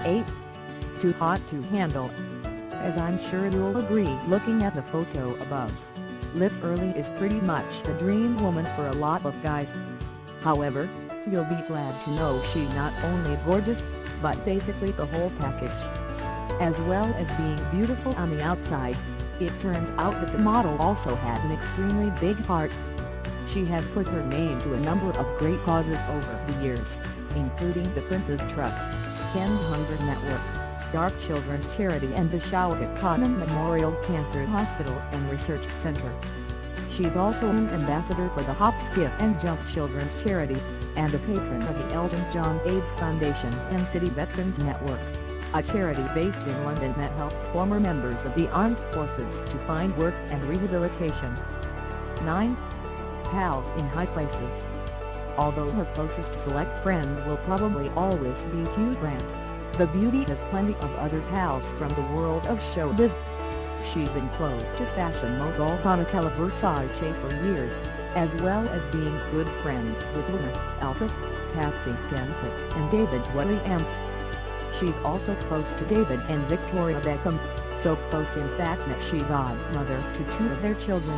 8. Too hot to handle. As I'm sure you'll agree looking at the photo above, Liv Early is pretty much the dream woman for a lot of guys. However, you'll be glad to know she's not only gorgeous, but basically the whole package. As well as being beautiful on the outside, it turns out that the model also has an extremely big heart. She has put her name to a number of great causes over the years, including the Prince's Trust, Ken's Hunger Network, Dark Children's Charity and the Shaukat Khanum Memorial Cancer Hospital and Research Center. She's also an ambassador for the Hop Skip and Jump Children's Charity, and a patron of the Elton John AIDS Foundation and City Veterans Network, a charity based in London that helps former members of the armed forces to find work and rehabilitation. 9. Pals in high places. Although her closest select friend will probably always be Hugh Grant, the beauty has plenty of other pals from the world of showbiz. She's been close to fashion mogul Donatella Versace for years, as well as being good friends with Luna Alcott, Patsy Kensit and David Williams. She's also close to David and Victoria Beckham, so close in fact that she's godmother to 2 of their children.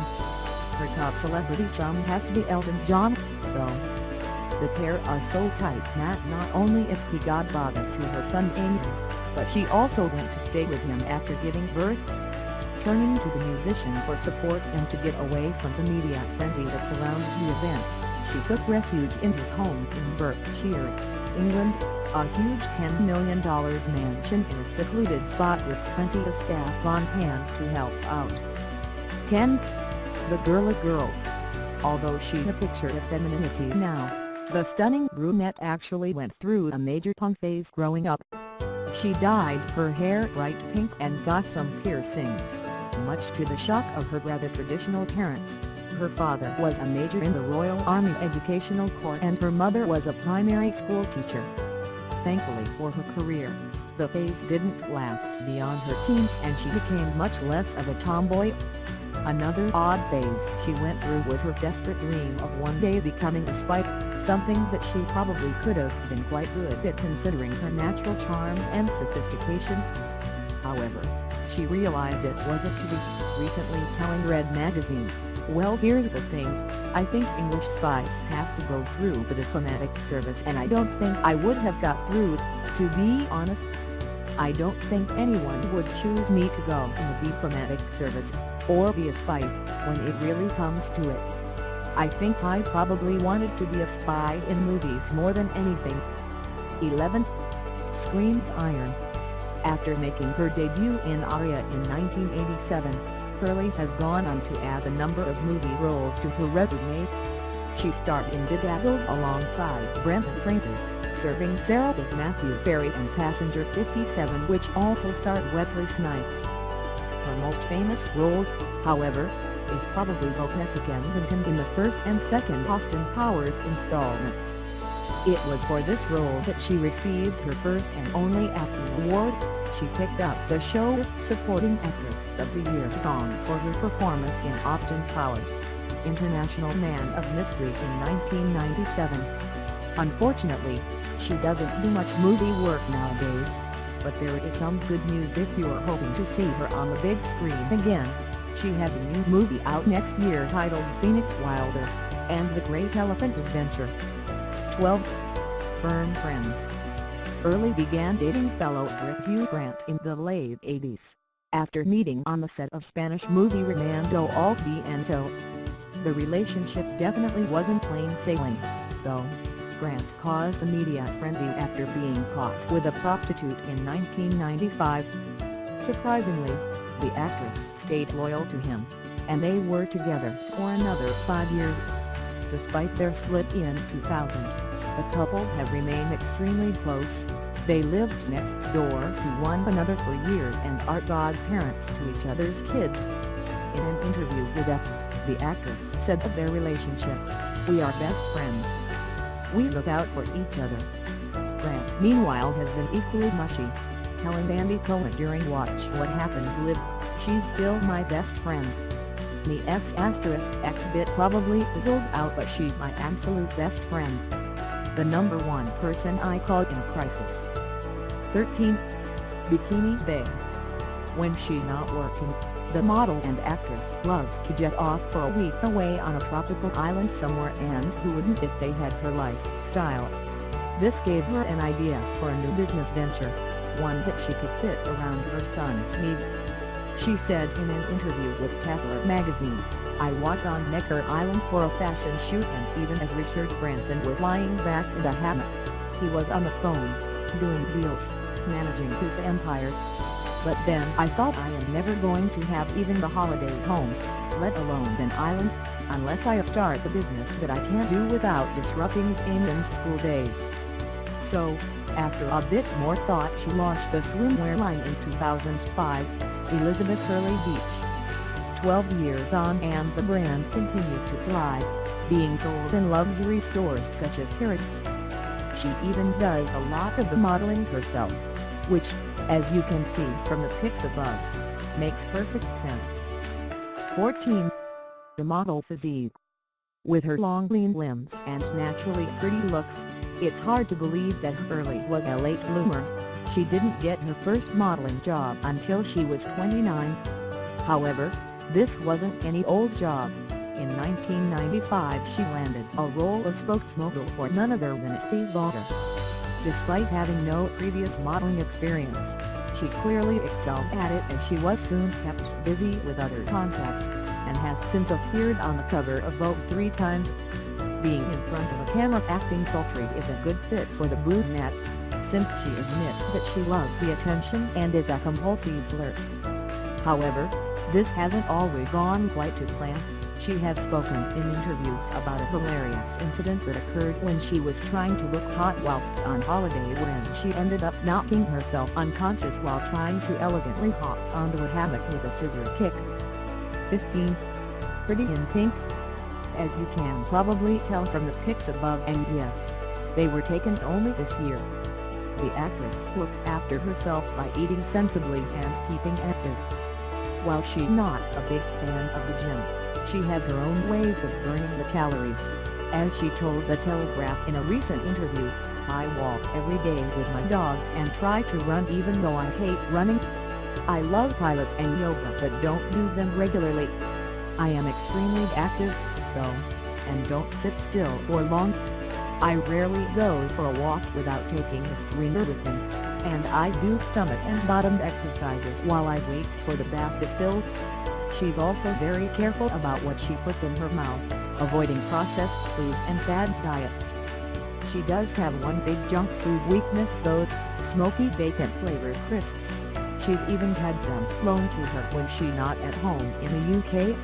Her top celebrity chum has to be Elton John, though. The pair are so tight that not only is he godfather to her son Amy, but she also went to stay with him after giving birth. Turning to the musician for support and to get away from the media frenzy that surrounds the event, she took refuge in his home in Berkshire, England, a huge $10 million mansion in a secluded spot with plenty of staff on hand to help out. 10. The Girly Girl. Although she's a picture of femininity now, the stunning brunette actually went through a major punk phase growing up. She dyed her hair bright pink and got some piercings, much to the shock of her rather traditional parents. Her father was a major in the Royal Army Educational Corps and her mother was a primary school teacher. Thankfully for her career, the phase didn't last beyond her teens and she became much less of a tomboy. Another odd phase she went through was her desperate dream of one day becoming a spy, something that she probably could have been quite good at considering her natural charm and sophistication. However, she realized it wasn't to be, recently telling Red Magazine, "Well, here's the thing, I think English spies have to go through the diplomatic service and I don't think I would have got through, to be honest. I don't think anyone would choose me to go in the diplomatic service, or be a spy, when it really comes to it. I think I probably wanted to be a spy in movies more than anything." 11. Screams Iron. After making her debut in Aria in 1987, Early has gone on to add a number of movie roles to her resume. She starred in Bedazzled alongside Brendan Fraser, serving Sarah with Matthew Perry and Passenger 57, which also starred Wesley Snipes. Her most famous role, however, is probably Vanessa Kensington in the first and second Austin Powers installments. It was for this role that she received her first and only acting award. She picked up the show's Supporting Actress of the Year song for her performance in Austin Powers, International Man of Mystery in 1997. Unfortunately, she doesn't do much movie work nowadays, but there is some good news if you are hoping to see her on the big screen again. She has a new movie out next year titled Phoenix Wilder and the Great Elephant Adventure. 12. Firm Friends. Early began dating fellow actor Hugh Grant in the late 80s, after meeting on the set of Spanish movie Remando al Viento. The relationship definitely wasn't plain sailing, though. Grant caused a media frenzy after being caught with a prostitute in 1995. Surprisingly, the actress stayed loyal to him, and they were together for another 5 years. Despite their split in 2000, the couple have remained extremely close. They lived next door to one another for years and are godparents to each other's kids. In an interview with F, the actress said of their relationship, "We are best friends. We look out for each other." Grant, meanwhile, has been equally mushy, telling Andy Cohen during Watch What Happens Live, "She's still my best friend. The S**x bit probably fizzled out, but she's my absolute best friend. The number one person I call in crisis." 13. Bikini Babe. When she's not working, the model and actress loves to jet off for a week away on a tropical island somewhere, and who wouldn't if they had her lifestyle. This gave her an idea for a new business venture, one that she could fit around her son's needs. She said in an interview with Tatler magazine, "I was on Necker Island for a fashion shoot, and even as Richard Branson was lying back in the hammock, he was on the phone, doing deals, managing his empire. But then I thought I am never going to have even the holiday home, let alone an island, unless I start a business that I can't do without disrupting Eamon's school days." So, after a bit more thought, she launched the swimwear line in 2005, Elizabeth Hurley Beach. 12 years on and the brand continues to thrive, being sold in luxury stores such as Harrods. She even does a lot of the modeling herself, which, as you can see from the pics above, makes perfect sense. 14. The model physique. With her long lean limbs and naturally pretty looks, it's hard to believe that Hurley was a late bloomer. She didn't get her first modeling job until she was 29. However, this wasn't any old job. In 1995 she landed a role of spokesmodel for none other than Estée Lauder. Despite having no previous modeling experience, she clearly excelled at it, and she was soon kept busy with other contacts, and has since appeared on the cover of Vogue 3 times. Being in front of a camera acting sultry is a good fit for the brunette, since she admits that she loves the attention and is a compulsive flirt. However, this hasn't always gone quite to plan. She has spoken in interviews about a hilarious incident that occurred when she was trying to look hot whilst on holiday, when she ended up knocking herself unconscious while trying to elegantly hop onto a hammock with a scissor kick. 15. Pretty in Pink. As you can probably tell from the pics above, and yes, they were taken only this year, the actress looks after herself by eating sensibly and keeping active. While she's not a big fan of the gym, she has her own ways of burning the calories. As she told The Telegraph in a recent interview, "I walk every day with my dogs and try to run even though I hate running. I love pilates and yoga but don't do them regularly. I am extremely active, though, and don't sit still for long. I rarely go for a walk without taking a streamer with me, and I do stomach and bottom exercises while I wait for the bath to fill." She's also very careful about what she puts in her mouth, avoiding processed foods and bad diets. She does have one big junk food weakness though: smoky bacon flavored crisps. She's even had them flown to her when she's not at home in the UK.